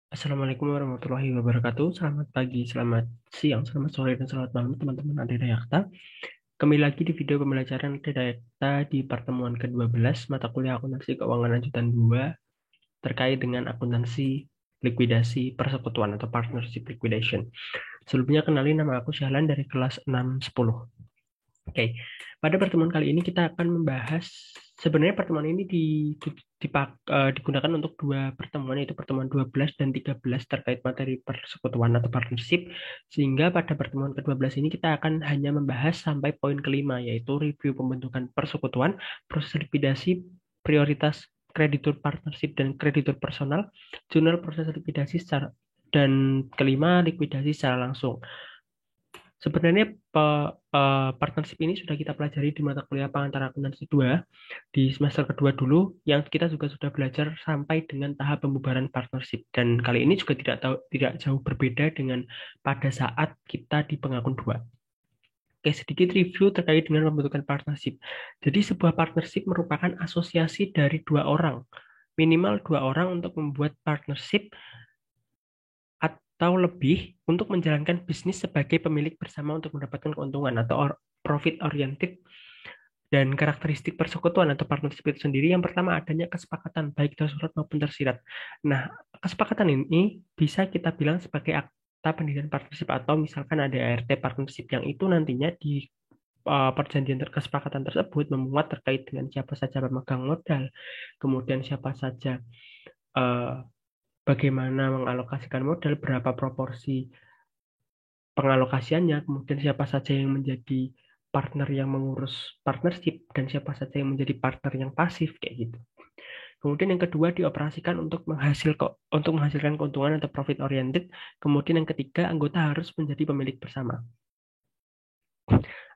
Assalamualaikum warahmatullahi wabarakatuh. Selamat pagi, selamat siang, selamat sore, dan selamat malam teman-teman Adedayakta. Kembali lagi di video pembelajaran Adedayakta di pertemuan ke-12 mata kuliah akuntansi keuangan lanjutan 2 terkait dengan akuntansi likuidasi persekutuan atau partnership liquidation. Sebelumnya kenalin, nama aku Syahlan dari kelas 610. Oke, pada pertemuan kali ini kita akan membahas sebenarnya pertemuan ini digunakan untuk dua pertemuan, yaitu pertemuan 12 dan 13 terkait materi persekutuan atau partnership, sehingga pada pertemuan ke-12 ini kita akan hanya membahas sampai poin kelima, yaitu review pembentukan persekutuan, proses likuidasi, prioritas kreditur partnership dan kreditur personal, jurnal proses likuidasi secara dan kelima likuidasi secara langsung. Sebenarnya partnership ini sudah kita pelajari di mata kuliah pengantar akuntansi 2 di semester kedua dulu, yang kita juga sudah belajar sampai dengan tahap pembubaran partnership. Dan kali ini juga tidak jauh berbeda dengan pada saat kita di pengakun 2. Oke, sedikit review terkait dengan pembentukan partnership. Jadi sebuah partnership merupakan asosiasi dari dua orang, minimal dua orang untuk membuat partnership atau lebih untuk menjalankan bisnis sebagai pemilik bersama untuk mendapatkan keuntungan atau profit oriented. Dan karakteristik persekutuan atau partnership itu sendiri, yang pertama adanya kesepakatan baik tersurat maupun tersirat. Nah, kesepakatan ini bisa kita bilang sebagai akta pendirian partnership, atau misalkan ada ART partnership yang itu nantinya di perjanjian kesepakatan tersebut memuat terkait dengan siapa saja pemegang modal, kemudian siapa saja, eh, bagaimana mengalokasikan modal, berapa proporsi pengalokasiannya, kemudian siapa saja yang menjadi partner yang mengurus partnership, dan siapa saja yang menjadi partner yang pasif, kayak gitu. Kemudian yang kedua dioperasikan untuk menghasilkan keuntungan atau profit oriented. Kemudian yang ketiga, anggota harus menjadi pemilik bersama.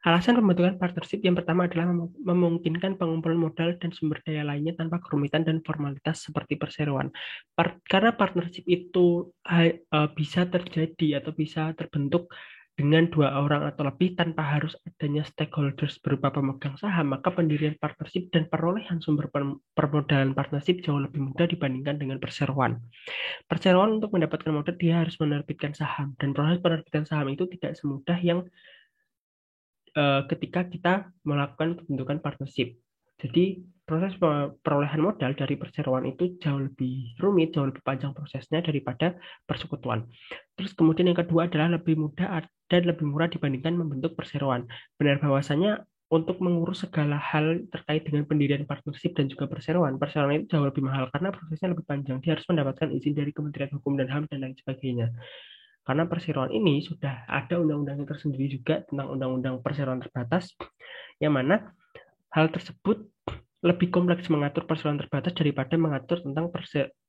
Alasan pembentukan partnership yang pertama adalah memungkinkan pengumpulan modal dan sumber daya lainnya tanpa kerumitan dan formalitas seperti perseroan. Karena partnership itu bisa terjadi atau bisa terbentuk dengan dua orang atau lebih tanpa harus adanya stakeholders berupa pemegang saham, maka pendirian partnership dan perolehan sumber permodalan partnership jauh lebih mudah dibandingkan dengan perseroan. Perseroan untuk mendapatkan modal dia harus menerbitkan saham, dan proses penerbitan saham itu tidak semudah yang ketika kita melakukan pembentukan partnership. Jadi proses perolehan modal dari perseroan itu jauh lebih rumit, jauh lebih panjang prosesnya daripada persekutuan. Terus kemudian yang kedua adalah lebih mudah dan lebih murah dibandingkan membentuk perseroan. Benar bahwasanya untuk mengurus segala hal terkait dengan pendirian partnership dan juga perseroan, perseroan itu jauh lebih mahal karena prosesnya lebih panjang. Dia harus mendapatkan izin dari Kementerian Hukum dan HAM dan lain sebagainya. Karena perseroan ini sudah ada undang-undangnya tersendiri juga tentang undang-undang perseroan terbatas, yang mana hal tersebut lebih kompleks mengatur perseroan terbatas daripada mengatur tentang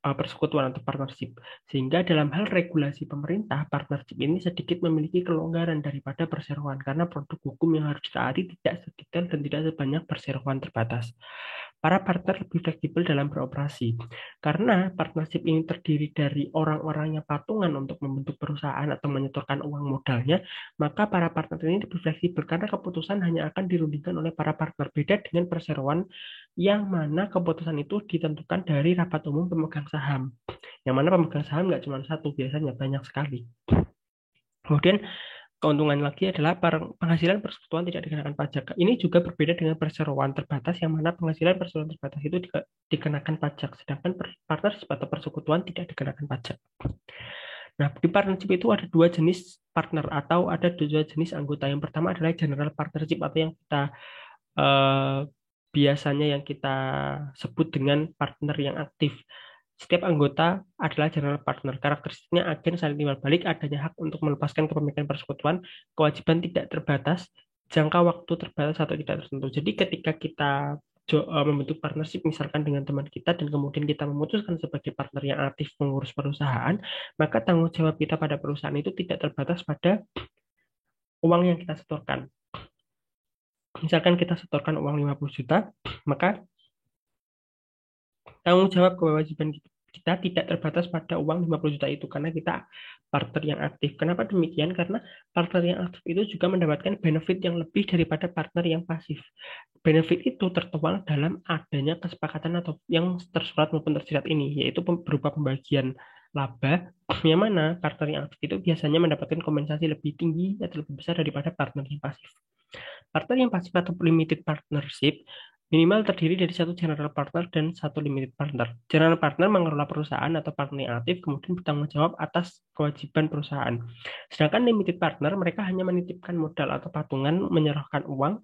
persekutuan atau partnership. Sehingga dalam hal regulasi pemerintah, partnership ini sedikit memiliki kelonggaran daripada perseroan karena produk hukum yang harus ditaati tidak sedetail dan tidak sebanyak perseroan terbatas. Para partner lebih fleksibel dalam beroperasi. Karena partnership ini terdiri dari orang-orang yang patungan untuk membentuk perusahaan atau menyetorkan uang modalnya, maka para partner ini lebih fleksibel karena keputusan hanya akan dirundingkan oleh para partner. Beda dengan perseroan yang mana keputusan itu ditentukan dari rapat umum pemegang saham. Yang mana pemegang saham nggak cuma satu, biasanya banyak sekali. Kemudian keuntungan lagi adalah penghasilan persekutuan tidak dikenakan pajak. Ini juga berbeda dengan perseroan terbatas, yang mana penghasilan perseroan terbatas itu dikenakan pajak, sedangkan partnership atau persekutuan tidak dikenakan pajak. Nah, di partnership itu ada dua jenis partner atau ada dua jenis anggota. Yang pertama adalah general partnership atau yang kita eh, biasanya yang kita sebut dengan partner yang aktif. Setiap anggota adalah general partner. Karakteristiknya agen saling timbal balik, adanya hak untuk melepaskan kepemilikan persekutuan, kewajiban tidak terbatas, jangka waktu terbatas atau tidak tertentu. Jadi ketika kita membentuk partnership misalkan dengan teman kita dan kemudian kita memutuskan sebagai partner yang aktif mengurus perusahaan, maka tanggung jawab kita pada perusahaan itu tidak terbatas pada uang yang kita setorkan. Misalkan kita setorkan uang 50 juta, maka tanggung jawab kewajiban kita tidak terbatas pada uang 50 juta itu karena kita partner yang aktif. Kenapa demikian? Karena partner yang aktif itu juga mendapatkan benefit yang lebih daripada partner yang pasif. Benefit itu tertuang dalam adanya kesepakatan atau yang tersurat maupun tersirat ini, yaitu berupa pembagian laba, yang mana partner yang aktif itu biasanya mendapatkan kompensasi lebih tinggi atau lebih besar daripada partner yang pasif. Partner yang pasif atau limited partnership minimal terdiri dari satu general partner dan satu limited partner. General partner mengelola perusahaan atau partner yang aktif kemudian bertanggung jawab atas kewajiban perusahaan. Sedangkan limited partner mereka hanya menitipkan modal atau patungan, menyerahkan uang,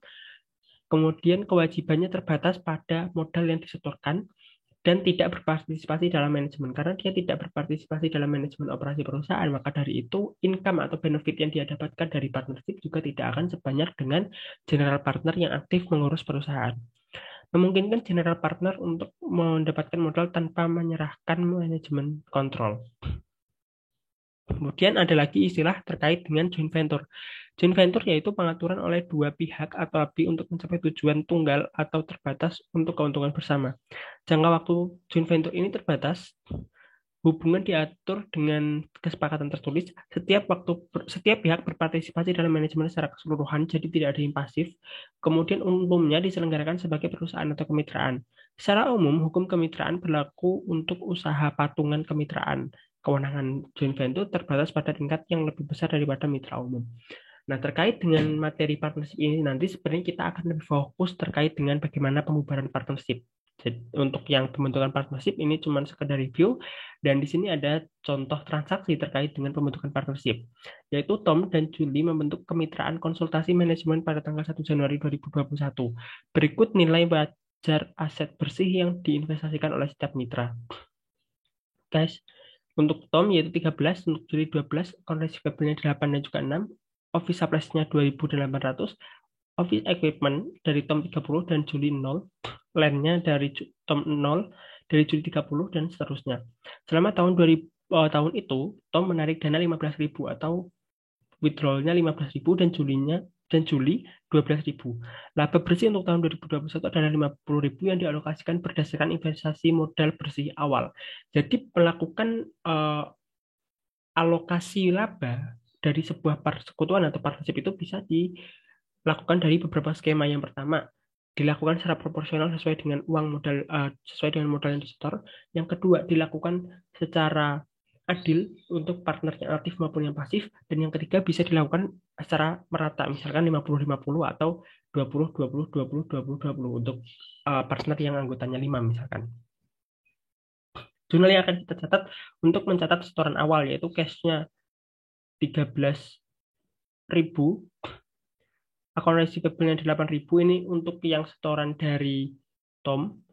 kemudian kewajibannya terbatas pada modal yang disetorkan dan tidak berpartisipasi dalam manajemen. Karena dia tidak berpartisipasi dalam manajemen operasi perusahaan, maka dari itu income atau benefit yang dia dapatkan dari partnership juga tidak akan sebanyak dengan general partner yang aktif mengurus perusahaan. Memungkinkan general partner untuk mendapatkan modal tanpa menyerahkan manajemen kontrol. Kemudian ada lagi istilah terkait dengan joint venture. Joint venture yaitu pengaturan oleh dua pihak atau lebih untuk mencapai tujuan tunggal atau terbatas untuk keuntungan bersama. Jangka waktu joint venture ini terbatas, hubungan diatur dengan kesepakatan tertulis. Setiap pihak berpartisipasi dalam manajemen secara keseluruhan, jadi tidak ada yang pasif. Kemudian umumnya diselenggarakan sebagai perusahaan atau kemitraan. Secara umum, hukum kemitraan berlaku untuk usaha patungan kemitraan. Kewenangan joint venture terbatas pada tingkat yang lebih besar daripada mitra umum. Nah, terkait dengan materi partnership ini nanti sebenarnya kita akan lebih fokus terkait dengan bagaimana pembubaran partnership. Jadi, untuk yang pembentukan partnership ini cuma sekedar review, dan di sini ada contoh transaksi terkait dengan pembentukan partnership, yaitu Tom dan Julie membentuk kemitraan konsultasi manajemen pada tanggal 1 Januari 2021. Berikut nilai wajar aset bersih yang diinvestasikan oleh setiap mitra. Guys, untuk Tom yaitu 13, untuk Julie 12, account receivable-nya 8 dan juga 6, office supplies-nya 2.800, office equipment dari Tom 30 dan Julie 0, land-nya dari Tom 0, dari Julie 30 dan seterusnya. Selama tahun itu, Tom menarik dana 15.000 atau withdrawal-nya 15.000 dan Juli 12.000. Laba bersih untuk tahun 2021 adalah 50.000 yang dialokasikan berdasarkan investasi modal bersih awal. Jadi melakukan alokasi laba dari sebuah persekutuan atau partnership itu bisa dilakukan dari beberapa skema. Yang pertama, dilakukan secara proporsional sesuai dengan modal yang disetor. Yang kedua, dilakukan secara adil untuk partner yang aktif maupun yang pasif. Dan yang ketiga, bisa dilakukan secara merata, misalkan 50-50 atau 20-20-20-20-20 untuk partner yang anggotanya 5 misalkan. Jurnal yang akan kita catat untuk mencatat setoran awal yaitu cash-nya 13.000, account receivable-nya 8.000, ini untuk yang setoran dari Tom,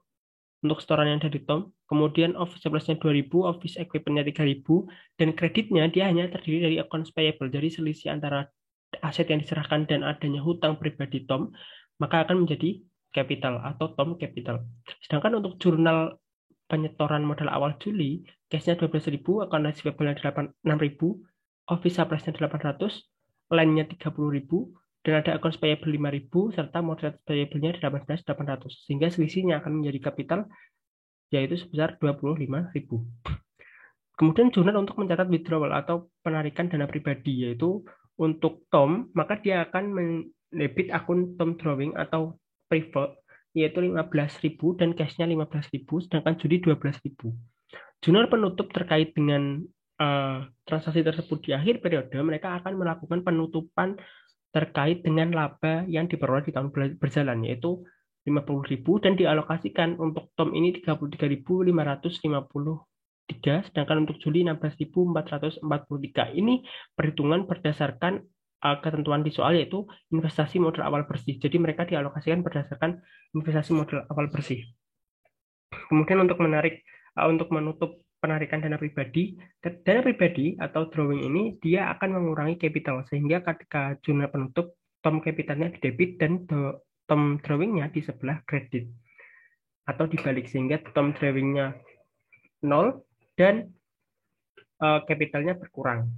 untuk setoran yang dari Tom. Kemudian office supplies-nya 2.000, office equipment-nya 3.000, dan kreditnya dia hanya terdiri dari accounts payable. Jadi selisih antara aset yang diserahkan dan adanya hutang pribadi Tom, maka akan menjadi capital atau Tom capital. Sedangkan untuk jurnal penyetoran modal awal Juli, cash-nya 12.000, account receivable-nya 6.000, office supplies-nya 800, land-nya 30.000, dan ada accounts payable 5.000, serta modal payable-nya 18.800. Sehingga selisihnya akan menjadi capital, yaitu sebesar 25.000. Kemudian jurnal untuk mencatat withdrawal atau penarikan dana pribadi, yaitu untuk Tom, maka dia akan mendebit akun Tom Drawing atau preferred, yaitu 15.000 dan cash-nya 15.000, sedangkan Juli 12.000. Jurnal penutup terkait dengan transaksi tersebut di akhir periode, mereka akan melakukan penutupan terkait dengan laba yang diperoleh di tahun berjalan, yaitu 50.000 dan dialokasikan untuk Tom ini 33.553, sedangkan untuk Juli 16.443. Ini perhitungan berdasarkan ketentuan di soal yaitu investasi modal awal bersih. Jadi mereka dialokasikan berdasarkan investasi modal awal bersih. Kemudian untuk menutup penarikan dana pribadi atau drawing ini dia akan mengurangi capital, sehingga ketika jurnal penutup Tom capitalnya di debit dan Tom drawingnya di sebelah kredit atau dibalik, sehingga Tom drawingnya 0 dan capitalnya berkurang.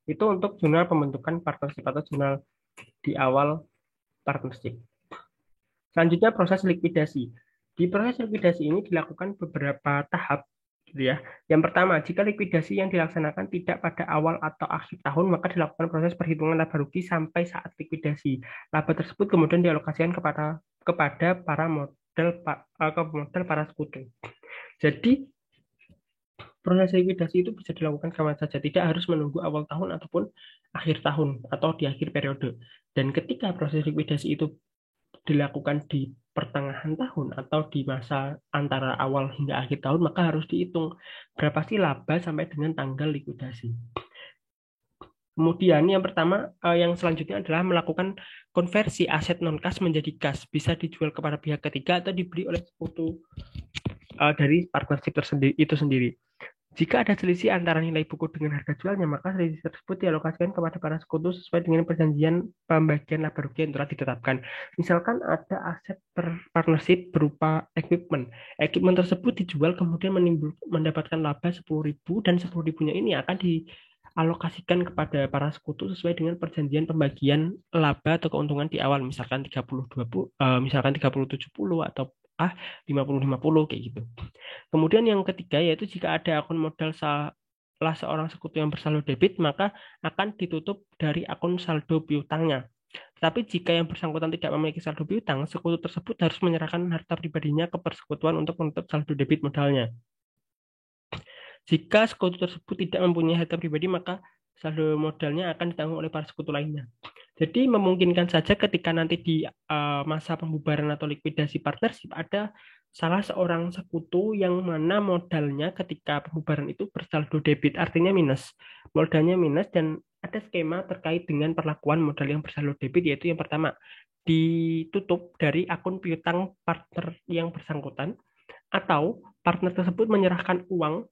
Itu untuk jurnal pembentukan partnership atau jurnal di awal partnership. Selanjutnya proses likuidasi. Di proses likuidasi ini dilakukan beberapa tahap, gitu ya. Yang pertama, jika likuidasi yang dilaksanakan tidak pada awal atau akhir tahun, maka dilakukan proses perhitungan laba rugi sampai saat likuidasi. Laba tersebut kemudian dialokasikan kepada para model para sekutu. Jadi proses likuidasi itu bisa dilakukan kapan saja, tidak harus menunggu awal tahun ataupun akhir tahun atau di akhir periode. Dan ketika proses likuidasi itu dilakukan di pertengahan tahun atau di masa antara awal hingga akhir tahun, maka harus dihitung berapa sih laba sampai dengan tanggal likuidasi. Kemudian yang pertama, yang selanjutnya adalah melakukan konversi aset non-kas menjadi kas. Bisa dijual kepada pihak ketiga atau dibeli oleh sekutu dari partnership itu sendiri. Jika ada selisih antara nilai buku dengan harga jualnya, maka selisih tersebut dialokasikan kepada para sekutu sesuai dengan perjanjian pembagian laba rugi yang telah ditetapkan. Misalkan ada aset partnership berupa equipment. Equipment tersebut dijual kemudian mendapatkan laba 10.000 dan 10.000-nya ini akan dialokasikan kepada para sekutu sesuai dengan perjanjian pembagian laba atau keuntungan di awal, misalkan 30-20, misalkan 30-70 atau 50-50 kayak gitu. Kemudian yang ketiga yaitu jika ada akun modal salah seorang sekutu yang bersaldo debit, maka akan ditutup dari akun saldo piutangnya. Tapi jika yang bersangkutan tidak memiliki saldo piutang, sekutu tersebut harus menyerahkan harta pribadinya ke persekutuan untuk menutup saldo debit modalnya. Jika sekutu tersebut tidak mempunyai harta pribadi, maka saldo modalnya akan ditanggung oleh para sekutu lainnya. Jadi memungkinkan saja ketika nanti di masa pembubaran atau likuidasi partnership ada salah seorang sekutu yang mana modalnya ketika pembubaran itu bersaldo debit, artinya minus. Modalnya minus dan ada skema terkait dengan perlakuan modal yang bersaldo debit, yaitu yang pertama, ditutup dari akun piutang partner yang bersangkutan, atau partner tersebut menyerahkan uang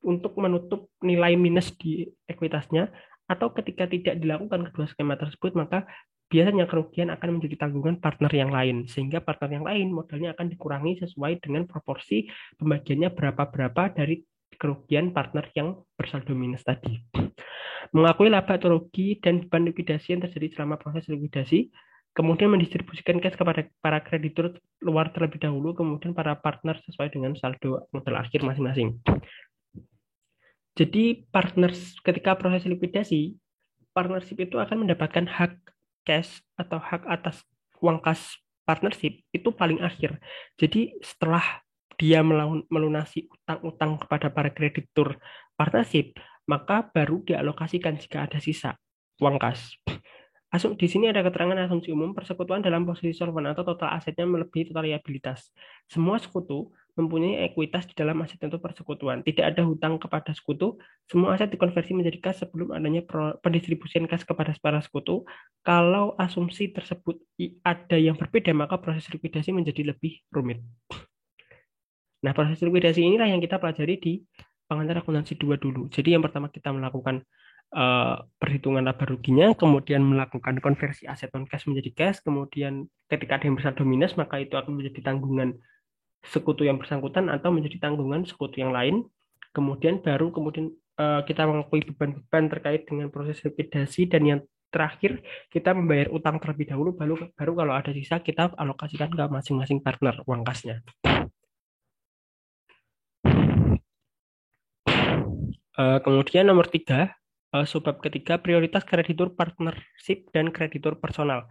untuk menutup nilai minus di ekuitasnya, atau ketika tidak dilakukan kedua skema tersebut, maka biasanya kerugian akan menjadi tanggungan partner yang lain, sehingga partner yang lain modalnya akan dikurangi sesuai dengan proporsi pembagiannya berapa-berapa dari kerugian partner yang bersaldo minus tadi. Mengakui laba atau rugi dan beban likuidasi yang terjadi selama proses likuidasi, kemudian mendistribusikan cash kepada para kreditur luar terlebih dahulu, kemudian para partner sesuai dengan saldo modal akhir masing-masing. Jadi ketika proses likuidasi, partnership itu akan mendapatkan hak cash atau hak atas uang kas partnership itu paling akhir. Jadi setelah dia melunasi utang-utang kepada para kreditur partnership, maka baru dialokasikan jika ada sisa uang kas. Di sini ada keterangan asumsi umum persekutuan dalam posisi solvent atau total asetnya melebihi total liabilitas. Semua sekutu mempunyai ekuitas di dalam aset untuk persekutuan. Tidak ada hutang kepada sekutu. Semua aset dikonversi menjadi kas sebelum adanya pendistribusian kas kepada para sekutu. Kalau asumsi tersebut ada yang berbeda, maka proses likuidasi menjadi lebih rumit. Nah, proses likuidasi inilah yang kita pelajari di pengantar akuntansi 2 dulu. Jadi yang pertama kita melakukan perhitungan laba ruginya, kemudian melakukan konversi aset non cash menjadi cash, kemudian ketika ada yang bersaldo minus, maka itu akan menjadi tanggungan sekutu yang bersangkutan atau menjadi tanggungan sekutu yang lain. Kemudian kita mengakui beban-beban terkait dengan proses likuidasi, dan yang terakhir kita membayar utang terlebih dahulu, baru kalau ada sisa kita alokasikan ke masing-masing partner uang kasnya. Kemudian nomor 3, subbab ketiga, prioritas kreditur partnership dan kreditur personal.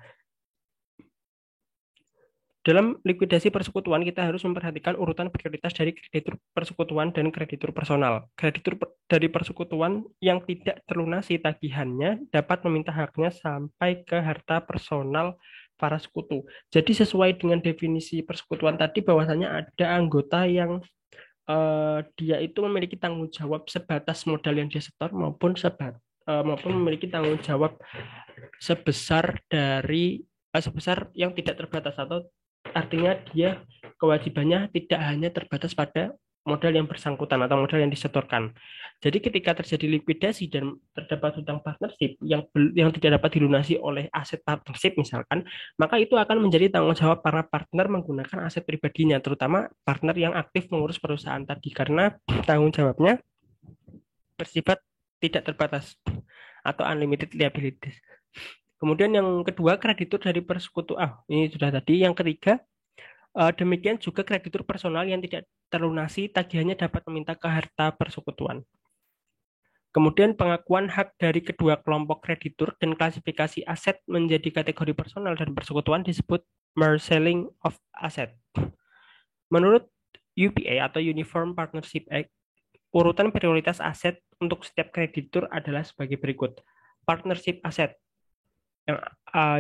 Dalam likuidasi persekutuan, kita harus memperhatikan urutan prioritas dari kreditur persekutuan dan kreditur personal. Kreditur dari persekutuan yang tidak terlunasi tagihannya dapat meminta haknya sampai ke harta personal para sekutu. Jadi sesuai dengan definisi persekutuan tadi, bahwasanya ada anggota yang dia itu memiliki tanggung jawab sebatas modal yang dia setor maupun memiliki tanggung jawab sebesar yang tidak terbatas, atau artinya dia kewajibannya tidak hanya terbatas pada modal yang bersangkutan atau modal yang disetorkan. Jadi ketika terjadi likuidasi dan terdapat hutang partnership yang tidak dapat dilunasi oleh aset partnership misalkan, maka itu akan menjadi tanggung jawab para partner menggunakan aset pribadinya, terutama partner yang aktif mengurus perusahaan tadi, karena tanggung jawabnya bersifat tidak terbatas atau unlimited liabilities. Kemudian yang kedua, kreditur dari persekutuan. Ini sudah tadi. Yang ketiga, demikian juga kreditur personal yang tidak terlunasi tagihannya dapat meminta ke harta persekutuan. Kemudian pengakuan hak dari kedua kelompok kreditur dan klasifikasi aset menjadi kategori personal dan persekutuan disebut marshalling of asset. Menurut UPA atau Uniform Partnership Act, urutan prioritas aset untuk setiap kreditur adalah sebagai berikut. Partnership aset, yang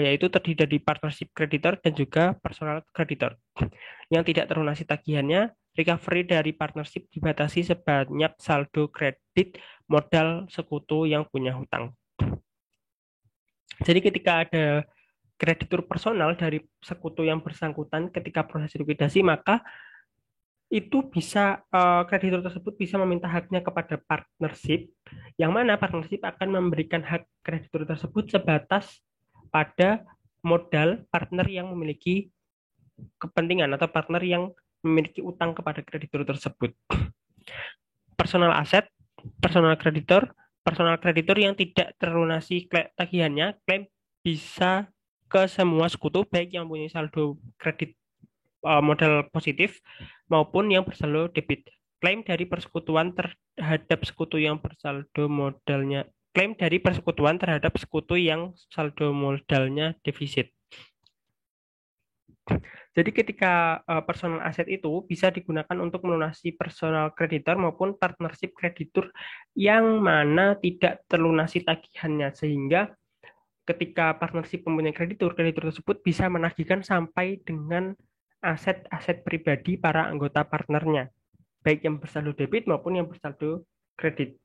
yaitu terdiri dari partnership kreditor dan juga personal kreditor. Yang tidak terlunasi tagihannya, recovery dari partnership dibatasi sebanyak saldo kredit modal sekutu yang punya hutang. Jadi ketika ada kreditur personal dari sekutu yang bersangkutan ketika proses likuidasi, maka itu bisa kreditur tersebut bisa meminta haknya kepada partnership, yang mana partnership akan memberikan hak kreditur tersebut sebatas pada modal partner yang memiliki kepentingan atau partner yang memiliki utang kepada kreditur tersebut. Personal aset, personal kreditur yang tidak terlunasi tagihannya, klaim bisa ke semua sekutu baik yang punya saldo kredit modal positif maupun yang bersaldo debit. Klaim dari persekutuan terhadap sekutu yang bersaldo modalnya klaim dari persekutuan terhadap sekutu yang saldo modalnya defisit. Jadi ketika personal aset itu bisa digunakan untuk melunasi personal kreditor maupun partnership kreditur yang mana tidak terlunasi tagihannya, sehingga ketika partnership mempunyai kreditur, kreditur tersebut bisa menagihkan sampai dengan aset-aset pribadi para anggota partnernya, baik yang bersaldo debit maupun yang bersaldo kredit.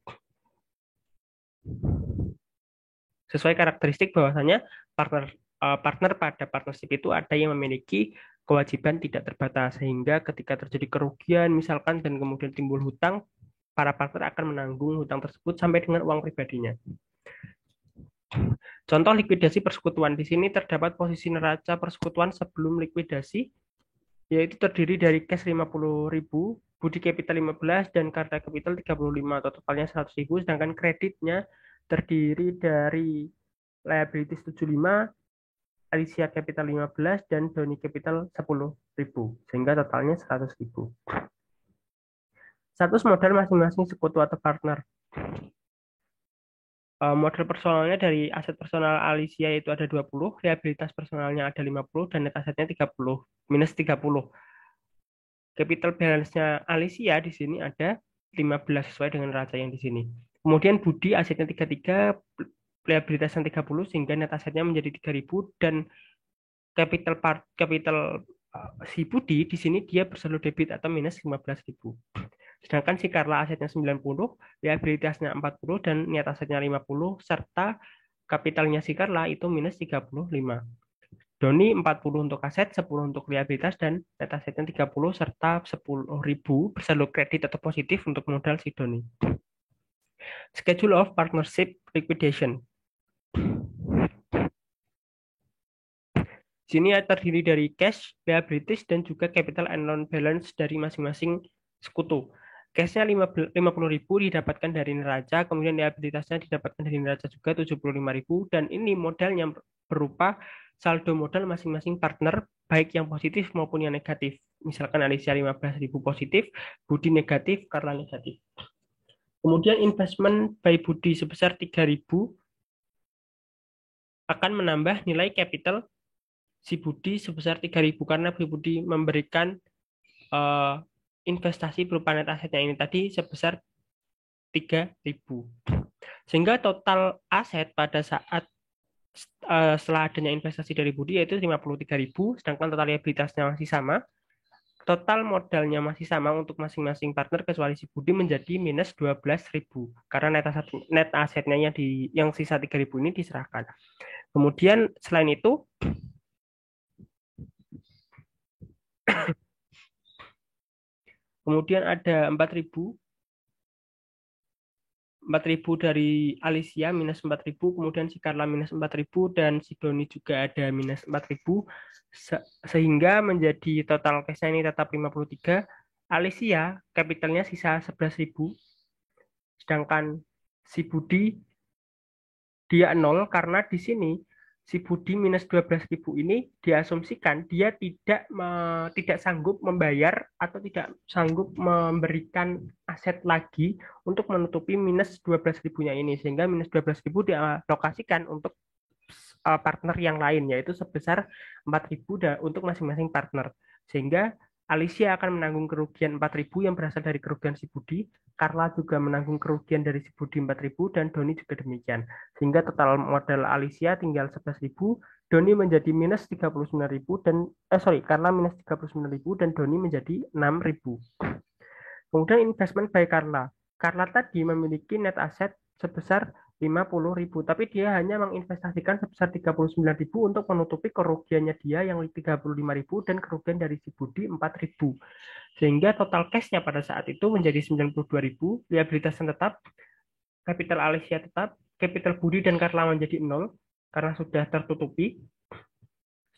Sesuai karakteristik bahwasanya partner pada partnership itu ada yang memiliki kewajiban tidak terbatas, sehingga ketika terjadi kerugian misalkan dan kemudian timbul hutang, para partner akan menanggung hutang tersebut sampai dengan uang pribadinya. Contoh likuidasi persekutuan, di sini terdapat posisi neraca persekutuan sebelum likuidasi, yaitu terdiri dari cash 50.000, budi capital 15, dan karta capital 35, atau totalnya 100.000, sedangkan kreditnya terdiri dari liabilities 75, Alicia capital 15, dan Doni capital 10.000, sehingga totalnya 100.000. Status modal masing-masing sekutu atau partner. Modal personalnya dari aset personal Alicia itu ada 20, liabilitas personalnya ada 50, dan net asetnya 30, minus 30. Capital balance-nya Alicia di sini ada 15 sesuai dengan neraca yang di sini. Kemudian budi asetnya 33, liabilitasnya 30, sehingga net asetnya menjadi 3.000, dan capital si budi di sini dia bersaldo debit atau minus 15.000. Sedangkan si Carla asetnya 90, liabilitasnya 40, dan net asetnya 50, serta kapitalnya si Carla itu minus 35. Doni 40 untuk aset, 10 untuk liabilitas, dan net asetnya 30, serta 10.000 bersaldo kredit atau positif untuk modal si Doni. Schedule of Partnership Liquidation. Sini terdiri dari cash, liabilities, dan juga capital and loan balance dari masing-masing sekutu. Cashnya 50.000 didapatkan dari neraca, kemudian liabilitasnya didapatkan dari neraca juga 75.000, dan ini modalnya berupa saldo modal masing-masing partner, baik yang positif maupun yang negatif. Misalkan Alicia 15.000 positif, Budi negatif, Carla negatif. Kemudian investment by Budi sebesar 3.000 akan menambah nilai capital si Budi sebesar 3.000 karena Budi memberikan investasi berupa net asetnya ini tadi sebesar 3.000. Sehingga total aset pada saat setelah adanya investasi dari Budi yaitu 53.000, sedangkan total liabilitasnya masih sama. Total modalnya masih sama untuk masing-masing partner kecuali si Budi menjadi minus 12.000 karena net asetnya yang sisa 3.000 ini diserahkan. Kemudian selain itu kemudian ada 4.000 dari Alicia minus 4.000, kemudian si Carla minus 4.000, dan si Doni juga ada minus 4.000, sehingga menjadi total cashnya ini tetap 53. Alicia capitalnya sisa 11.000, sedangkan si Budi dia 0 karena di sini si Budi minus 12.000 ini diasumsikan dia tidak sanggup membayar atau tidak sanggup memberikan aset lagi untuk menutupi minus 12.000-nya ini, sehingga minus 12.000 dialokasikan untuk partner yang lain yaitu sebesar 4.000 untuk masing-masing partner, sehingga Alicia akan menanggung kerugian 4.000 yang berasal dari kerugian si Budi. Carla juga menanggung kerugian dari si Budi 4.000 dan Doni juga demikian. Sehingga total modal Alicia tinggal 11.000, Doni menjadi minus 39.000 dan Carla minus 39.000 dan Doni menjadi 6.000. Kemudian investment by Carla. Carla tadi memiliki net asset sebesar 50.000, tapi dia hanya menginvestasikan sebesar 39.000 untuk menutupi kerugiannya dia yang 35.000 dan kerugian dari si Budi 4.000. Sehingga total cash-nya pada saat itu menjadi 92.000, liabilitas yang tetap, capital Alicia tetap, capital Budi dan Carla menjadi 0 karena sudah tertutupi,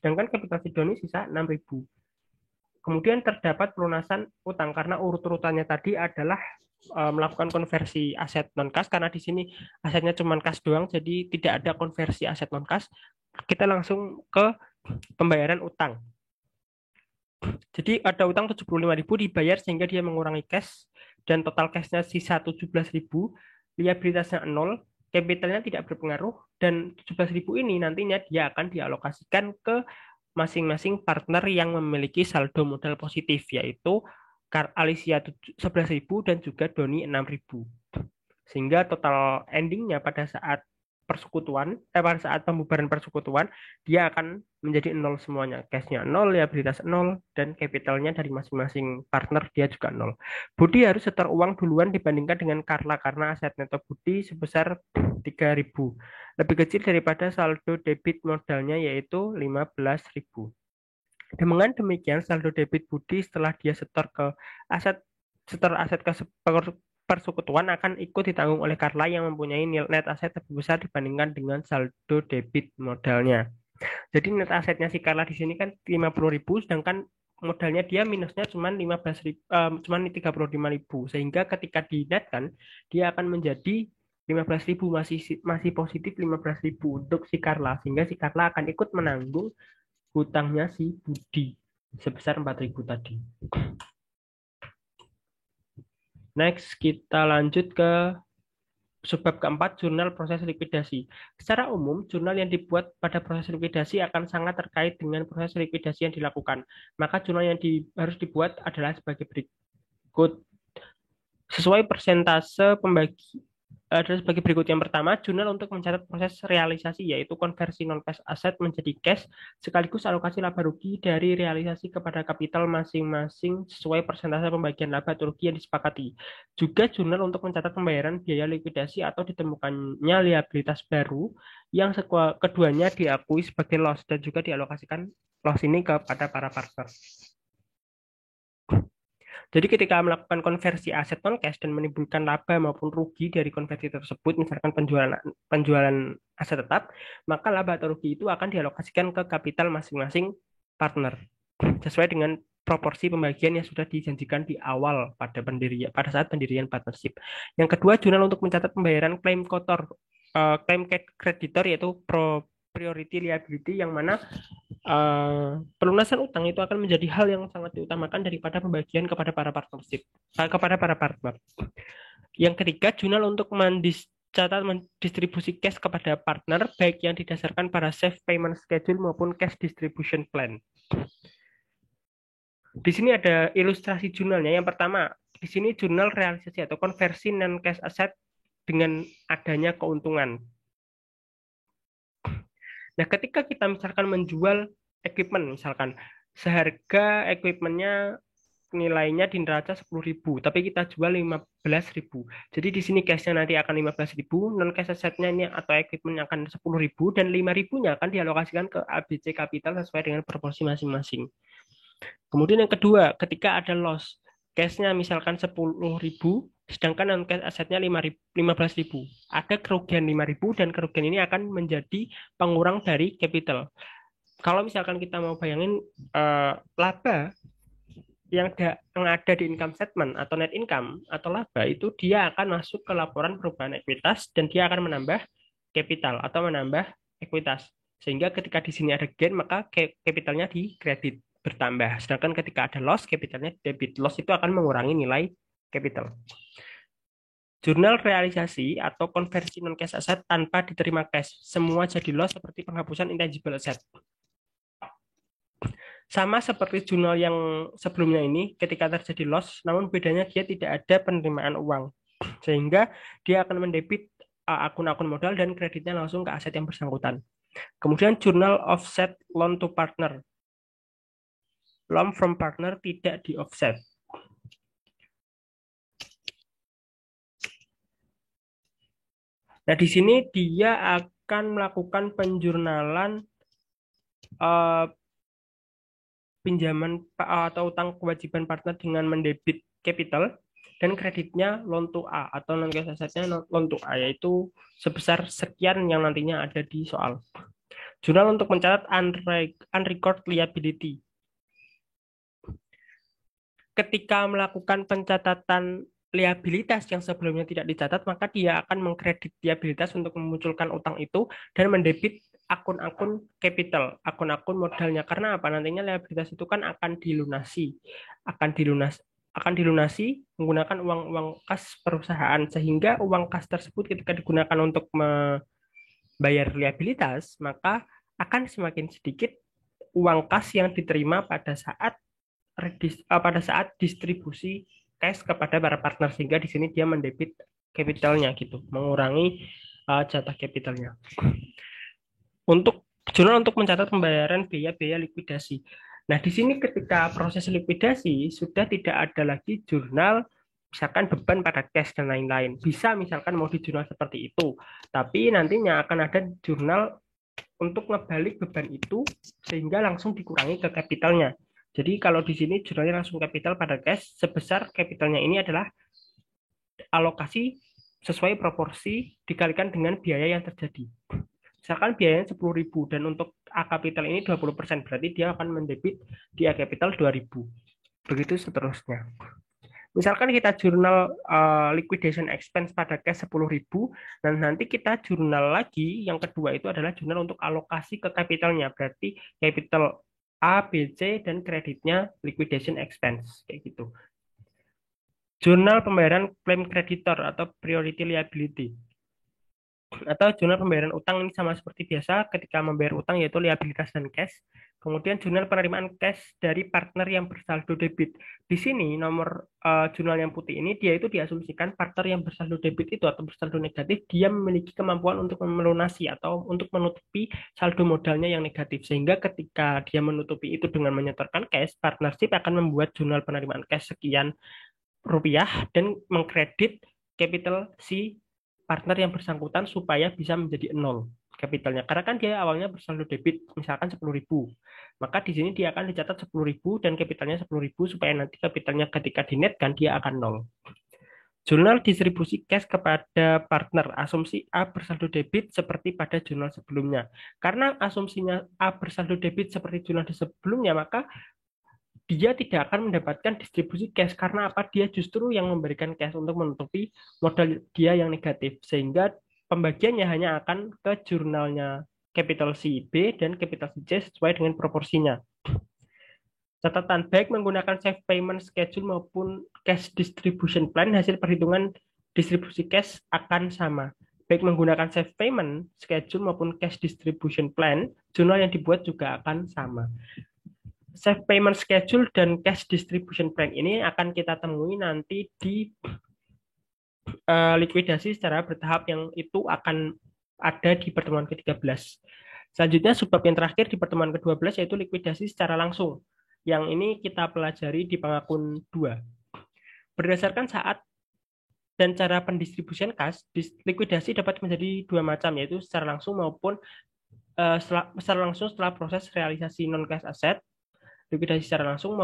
sedangkan capital Sidoni sisa 6.000. Kemudian terdapat pelunasan utang karena urut-urutannya tadi adalah melakukan konversi aset non kas, karena di sini asetnya cuma kas doang, jadi tidak ada konversi aset non kas. Kita langsung ke pembayaran utang. Jadi ada utang 75.000 dibayar sehingga dia mengurangi cash dan total cashnya sisa 17.000, liabilitasnya 0, capitalnya tidak berpengaruh, dan 17.000 ini nantinya dia akan dialokasikan ke masing-masing partner yang memiliki saldo modal positif, yaitu Alicia 11.000 dan juga Doni 6.000. Sehingga total endingnya pada saat pada saat pembubaran persekutuan, dia akan menjadi 0 semuanya. Cashnya 0, liabilitas 0, dan capitalnya dari masing-masing partner dia juga 0. Budi harus setor uang duluan dibandingkan dengan Carla karena aset neto Budi sebesar 3.000. Lebih kecil daripada saldo debit modalnya yaitu 15.000. Dengan demikian, saldo debit Budi setelah dia setor aset ke persekutuan akan ikut ditanggung oleh Carla yang mempunyai net aset lebih besar dibandingkan dengan saldo debit modalnya. Jadi net asetnya si Carla di sini kan 50.000, sedangkan modalnya dia minusnya cuma 35.000, sehingga ketika dinetkan dia akan menjadi 15.000, masih positif 15.000 untuk si Carla, sehingga si Carla akan ikut menanggung hutangnya si Budi sebesar 4.000 tadi. Next, kita lanjut ke subbab keempat, jurnal proses likuidasi. Secara umum, jurnal yang dibuat pada proses likuidasi akan sangat terkait dengan proses likuidasi yang dilakukan. Maka jurnal yang harus dibuat adalah sebagai berikut. Sesuai persentase pembagi adalah sebagai berikut. Yang pertama, jurnal untuk mencatat proses realisasi, yaitu konversi non-cash aset menjadi cash, sekaligus alokasi laba rugi dari realisasi kepada kapital masing-masing sesuai persentase pembagian laba atau rugi yang disepakati. Juga jurnal untuk mencatat pembayaran biaya likuidasi atau ditemukannya liabilitas baru yang keduanya diakui sebagai loss dan juga dialokasikan loss ini kepada para partner. Jadi ketika melakukan konversi aset non cash dan menimbulkan laba maupun rugi dari konversi tersebut, misalkan penjualan aset tetap, maka laba atau rugi itu akan dialokasikan ke kapital masing-masing partner sesuai dengan proporsi pembagian yang sudah dijanjikan di awal pada saat pendirian partnership. Yang kedua, jurnal untuk mencatat pembayaran klaim klaim kreditor, yaitu priority liability, yang mana pelunasan utang itu akan menjadi hal yang sangat diutamakan daripada pembagian kepada para partner. Yang ketiga, jurnal untuk mendistribusi cash kepada partner, baik yang didasarkan pada safe payment schedule maupun cash distribution plan. Di sini ada ilustrasi jurnalnya. Yang pertama, di sini jurnal realisasi atau konversi non cash asset dengan adanya keuntungan. Nah, ketika kita misalkan menjual equipment, misalkan seharga equipmentnya nilainya di neraca 10.000, tapi kita jual 15.000. Jadi di sini cash-nya nanti akan 15.000, non cash assetnya ini atau equipment akan 10.000 dan 5.000-nya akan dialokasikan ke ABC Capital sesuai dengan proporsi masing-masing. Kemudian yang kedua, ketika ada loss, cash-nya misalkan 10.000, sedangkan non cash asetnya 15.000. Ada kerugian 5.000 dan kerugian ini akan menjadi pengurang dari capital. Kalau misalkan kita mau bayangin laba yang ada di income statement atau net income atau laba itu dia akan masuk ke laporan perubahan ekuitas dan dia akan menambah capital atau menambah ekuitas. Sehingga ketika di sini ada gain maka capitalnya di kredit bertambah. Sedangkan ketika ada loss capitalnya debit. Loss itu akan mengurangi nilai capital. Jurnal realisasi atau konversi non cash asset tanpa diterima cash. Semua jadi loss seperti penghapusan intangible asset. Sama seperti jurnal yang sebelumnya ini, ketika terjadi loss, namun bedanya dia tidak ada penerimaan uang. Sehingga dia akan mendebit akun-akun modal dan kreditnya langsung ke aset yang bersangkutan. Kemudian jurnal offset loan to partner. Loan from partner tidak di offset. Nah, di sini dia akan melakukan penjurnalan eh, pinjaman atau utang kewajiban partner dengan mendebit capital dan kreditnya loan to A atau non cash asetnya loan to A, yaitu sebesar sekian yang nantinya ada di soal. Jurnal untuk mencatat unrecord liability. Ketika melakukan pencatatan liabilitas yang sebelumnya tidak dicatat, maka dia akan mengkredit liabilitas untuk memunculkan utang itu dan mendebit akun-akun capital, akun-akun modalnya. Karena apa? Nantinya liabilitas itu kan akan dilunasi menggunakan uang-uang kas perusahaan, sehingga uang kas tersebut ketika digunakan untuk membayar liabilitas, maka akan semakin sedikit uang kas yang diterima pada saat distribusi cash kepada para partner, sehingga di sini dia mendebit capitalnya gitu, mengurangi jatah capitalnya. Untuk jurnal untuk mencatat pembayaran biaya-biaya likuidasi. Nah, di sini ketika proses likuidasi sudah tidak ada lagi jurnal misalkan beban pada cash dan lain-lain. Bisa misalkan mau di jurnal seperti itu, tapi nantinya akan ada jurnal untuk ngebalik beban itu sehingga langsung dikurangi ke kapitalnya. Jadi kalau di sini jurnalnya langsung kapital pada cash, sebesar kapitalnya ini adalah alokasi sesuai proporsi dikalikan dengan biaya yang terjadi. Misalkan biayanya 10.000 dan untuk A kapital ini 20%, berarti dia akan mendebit di A kapital 2.000. Begitu seterusnya. Misalkan kita jurnal liquidation expense pada cash 10.000, dan nanti kita jurnal lagi yang kedua itu adalah jurnal untuk alokasi ke kapitalnya, berarti capital A, B, C, dan kreditnya liquidation expense kayak gitu. Jurnal pembayaran klaim kreditor atau priority liability atau jurnal pembayaran utang ini sama seperti biasa ketika membayar utang, yaitu liabilitas dan cash. Kemudian jurnal penerimaan cash dari partner yang bersaldo debit. Di sini nomor jurnal yang putih ini dia itu diasumsikan partner yang bersaldo debit itu atau bersaldo negatif dia memiliki kemampuan untuk melunasi atau untuk menutupi saldo modalnya yang negatif, sehingga ketika dia menutupi itu dengan menyetorkan cash, partnership akan membuat jurnal penerimaan cash sekian rupiah dan mengkredit capital si partner yang bersangkutan supaya bisa menjadi nol kapitalnya. Karena kan dia awalnya bersaldo debit misalkan 10.000. Maka di sini dia akan dicatat 10.000 dan kapitalnya 10.000 supaya nanti kapitalnya ketika dinetkan dia akan nol. Jurnal distribusi cash kepada partner. Asumsi A bersaldo debit seperti pada jurnal sebelumnya. Karena asumsinya A bersaldo debit seperti jurnal sebelumnya, maka dia tidak akan mendapatkan distribusi cash. Karena apa? Dia justru yang memberikan cash untuk menutupi modal dia yang negatif. Sehingga pembagiannya hanya akan ke jurnalnya capital C B dan capital C C sesuai dengan proporsinya. Catatan, baik menggunakan safe payment schedule maupun cash distribution plan, hasil perhitungan distribusi cash akan sama. Baik menggunakan safe payment schedule maupun cash distribution plan, jurnal yang dibuat juga akan sama. Safe payment schedule dan cash distribution plan ini akan kita temui nanti di likuidasi secara bertahap yang itu akan ada di pertemuan ke-13. Selanjutnya subbab yang terakhir di pertemuan ke-12 yaitu likuidasi secara langsung. Yang ini kita pelajari di pengakun 2. Berdasarkan saat dan cara pendistribusian kas, likuidasi dapat menjadi dua macam, yaitu secara langsung maupun secara langsung setelah proses realisasi non-cash aset, likuidasi secara langsung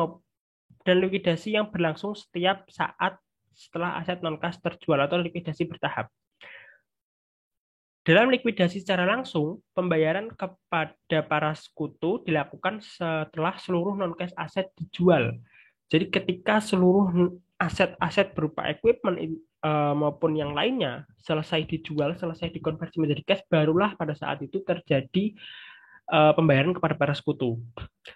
dan likuidasi yang berlangsung setiap saat setelah aset non-cash terjual atau likuidasi bertahap. Dalam likuidasi secara langsung, pembayaran kepada para sekutu dilakukan setelah seluruh non-cash aset dijual. Jadi ketika seluruh aset-aset berupa equipment maupun yang lainnya selesai dijual, selesai dikonversi menjadi cash, barulah pada saat itu terjadi pembayaran kepada para sekutu.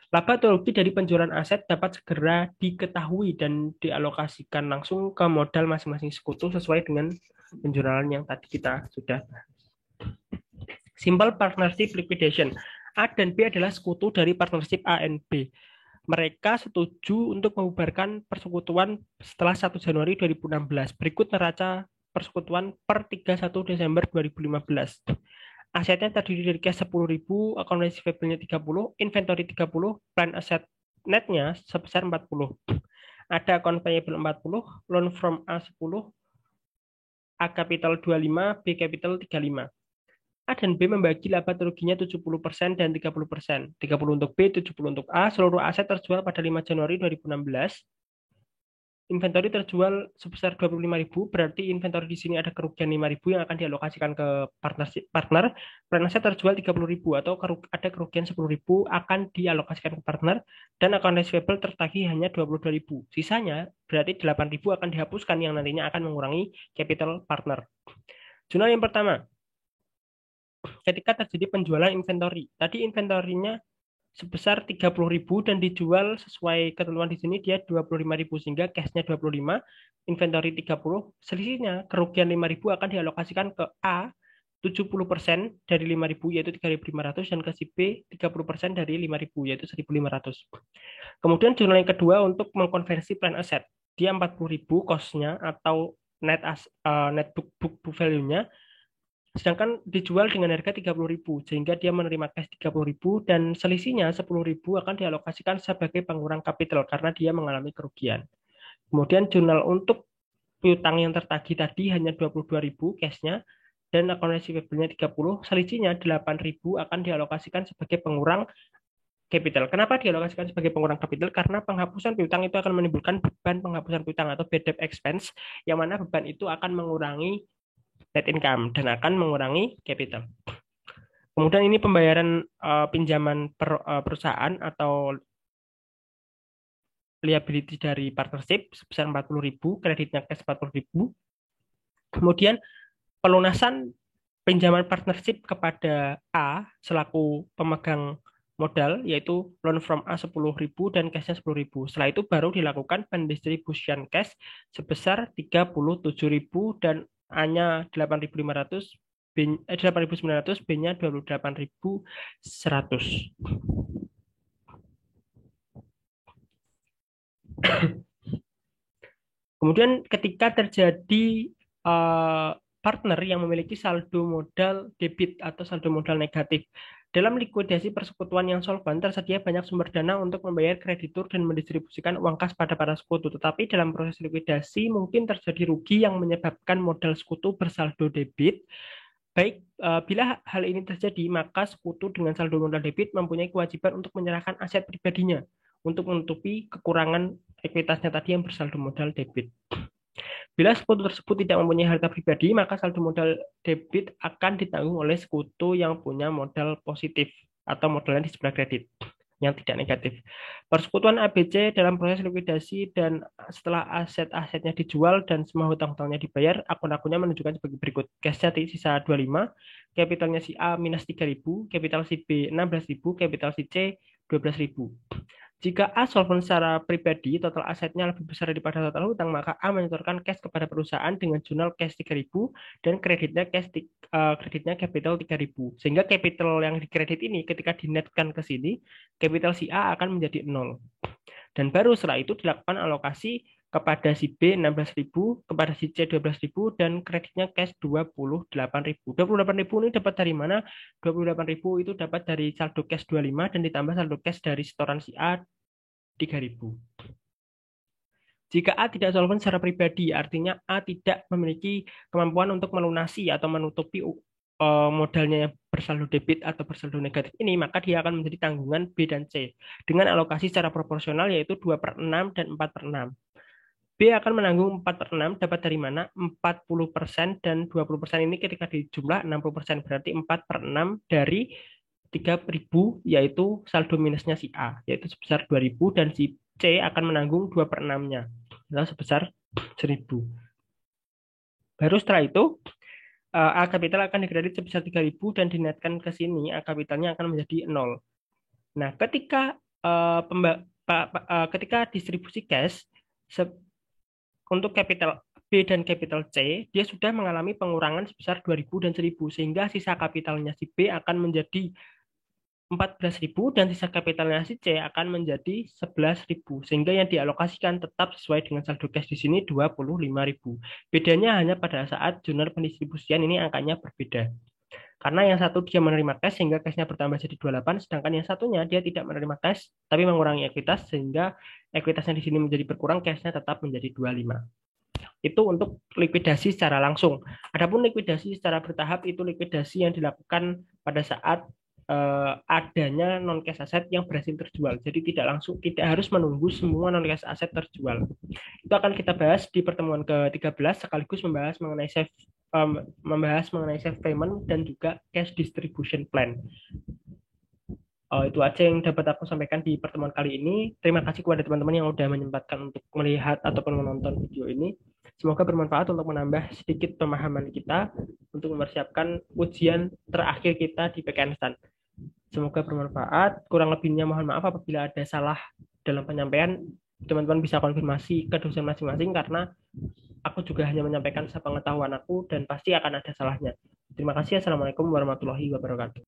Laba atau rugi dari penjualan aset dapat segera diketahui dan dialokasikan langsung ke modal masing-masing sekutu sesuai dengan penjualan yang tadi kita sudah. Simple partnership liquidation. A dan B adalah sekutu dari partnership A dan B. Mereka setuju untuk membubarkan persekutuan setelah 1 Januari 2016. Berikut neraca persekutuan per 31 Desember 2015. Asetnya terdiri dari cash 10.000, account receivable-nya 30, inventory 30, plan asset netnya sebesar 40. Ada account payable 40, loan from A 10, A capital 25, B capital 35. A dan B membagi laba ruginya 70% dan 30%. 30 untuk B, 70 untuk A. Seluruh aset terjual pada 5 Januari 2016. Inventory terjual sebesar 25.000, berarti inventory di sini ada kerugian 5.000 yang akan dialokasikan ke partner. Plan aset terjual 30.000 atau ada kerugian 10.000 akan dialokasikan ke partner, dan account receivable tertagih hanya 22.000. Sisanya berarti 8.000 akan dihapuskan yang nantinya akan mengurangi capital partner. Jurnal yang pertama, ketika terjadi penjualan inventory. Tadi inventorinya sebesar 30.000 dan dijual sesuai ketentuan di sini dia 25.000 sehingga cashnya 25, inventory 30, selisihnya kerugian 5.000 akan dialokasikan ke A 70% dari 5.000 yaitu 3.500 dan ke si B 30% dari 5.000 yaitu 1.500. Kemudian jurnal yang kedua untuk mengkonversi plan asset. Dia 40.000 cost-nya atau net book value-nya, sedangkan dijual dengan harga 30.000 sehingga dia menerima cash 30.000 dan selisihnya 10.000 akan dialokasikan sebagai pengurang kapital karena dia mengalami kerugian. Kemudian jurnal untuk piutang yang tertagih tadi hanya 22.000 cashnya dan account receivable-nya 30, selisihnya 8.000 akan dialokasikan sebagai pengurang capital. Kenapa dialokasikan sebagai pengurang capital? Karena penghapusan piutang itu akan menimbulkan beban penghapusan piutang atau bad debt expense, yang mana beban itu akan mengurangi net income dan akan mengurangi capital. Kemudian ini pembayaran pinjaman perusahaan atau liability dari partnership sebesar 40.000, kreditnya cash 40.000. Kemudian pelunasan pinjaman partnership kepada A selaku pemegang modal yaitu loan from A 10.000 dan cashnya 10.000. Setelah itu baru dilakukan pendistribusian cash sebesar 37.000 dan A-nya 8.500, 8.900, B-nya 28.100. Kemudian ketika terjadi partner yang memiliki saldo modal debit atau saldo modal negatif, dalam likuidasi persekutuan yang solvan tersedia banyak sumber dana untuk membayar kreditur dan mendistribusikan uang kas pada para sekutu. Tetapi dalam proses likuidasi mungkin terjadi rugi yang menyebabkan modal sekutu bersaldo debit. Baik, bila hal ini terjadi, maka sekutu dengan saldo modal debit mempunyai kewajiban untuk menyerahkan aset pribadinya untuk menutupi kekurangan ekuitasnya tadi yang bersaldo modal debit. Bila sekutu tersebut tidak mempunyai harta pribadi, maka saldo modal debit akan ditanggung oleh sekutu yang punya modal positif atau modalnya di sebelah kredit yang tidak negatif. Persekutuan ABC dalam proses likuidasi dan setelah aset-asetnya dijual dan semua hutang-hutangnya dibayar, akun-akunnya menunjukkan sebagai berikut. Cashnya sisa 25, kapitalnya si A minus 3.000, kapital si B 16.000, kapital si C 12.000. Jika A solvent secara pribadi, total asetnya lebih besar daripada total hutang, maka A menyetorkan cash kepada perusahaan dengan jurnal cash 3.000 dan kreditnya kreditnya capital 3.000. Sehingga capital yang dikredit ini ketika dinetkan ke sini, capital si A akan menjadi 0. Dan baru setelah itu dilakukan alokasi kepada si B 16.000, kepada si C 12.000, dan kreditnya cash 28.000. 28.000 ini dapat dari mana? 28.000 itu dapat dari saldo cash 25 dan ditambah saldo cash dari setoran si A 3.000. Jika A tidak solvent secara pribadi, artinya A tidak memiliki kemampuan untuk melunasi atau menutupi modalnya yang bersaldo debit atau bersaldo negatif ini, maka dia akan menjadi tanggungan B dan C dengan alokasi secara proporsional yaitu 2/6 dan 4/6. B akan menanggung 4/6 dapat dari mana? 40% dan 20% ini ketika dijumlah 60%, berarti 4/6 dari 3.000 yaitu saldo minusnya si A yaitu sebesar 2.000 dan si C akan menanggung 2/6-nya sebesar 1.000. Baru setelah itu A kapital akan dikredit sebesar 3.000 dan dinetkan ke sini A kapitalnya akan menjadi 0. Nah, ketika distribusi cash untuk capital B dan capital C, dia sudah mengalami pengurangan sebesar 2.000 dan 1.000 sehingga sisa kapitalnya si B akan menjadi 14.000 dan sisa kapitalnya si C akan menjadi 11.000 sehingga yang dialokasikan tetap sesuai dengan saldo cash di sini 25.000. Bedanya hanya pada saat jurnal pendistribusian ini angkanya berbeda. Karena yang satu dia menerima cash sehingga cashnya bertambah jadi 28, sedangkan yang satunya dia tidak menerima cash tapi mengurangi ekuitas sehingga ekuitasnya di sini menjadi berkurang, cashnya tetap menjadi 25. Itu untuk likuidasi secara langsung. Adapun likuidasi secara bertahap itu likuidasi yang dilakukan pada saat adanya non cash aset yang berhasil terjual. Jadi tidak harus menunggu semua non cash aset terjual. Itu akan kita bahas di pertemuan ke-13 sekaligus membahas mengenai safe payment dan juga cash distribution plan. Itu aja yang dapat aku sampaikan di pertemuan kali ini. Terima kasih kepada teman-teman yang sudah menyempatkan untuk melihat ataupun menonton video ini. Semoga bermanfaat untuk menambah sedikit pemahaman kita untuk mempersiapkan ujian terakhir kita di PKN STAN. Semoga bermanfaat. Kurang lebihnya mohon maaf apabila ada salah dalam penyampaian. Teman-teman bisa konfirmasi ke dosen masing-masing karena aku juga hanya menyampaikan sepengetahuan aku dan pasti akan ada salahnya. Terima kasih. Assalamualaikum warahmatullahi wabarakatuh.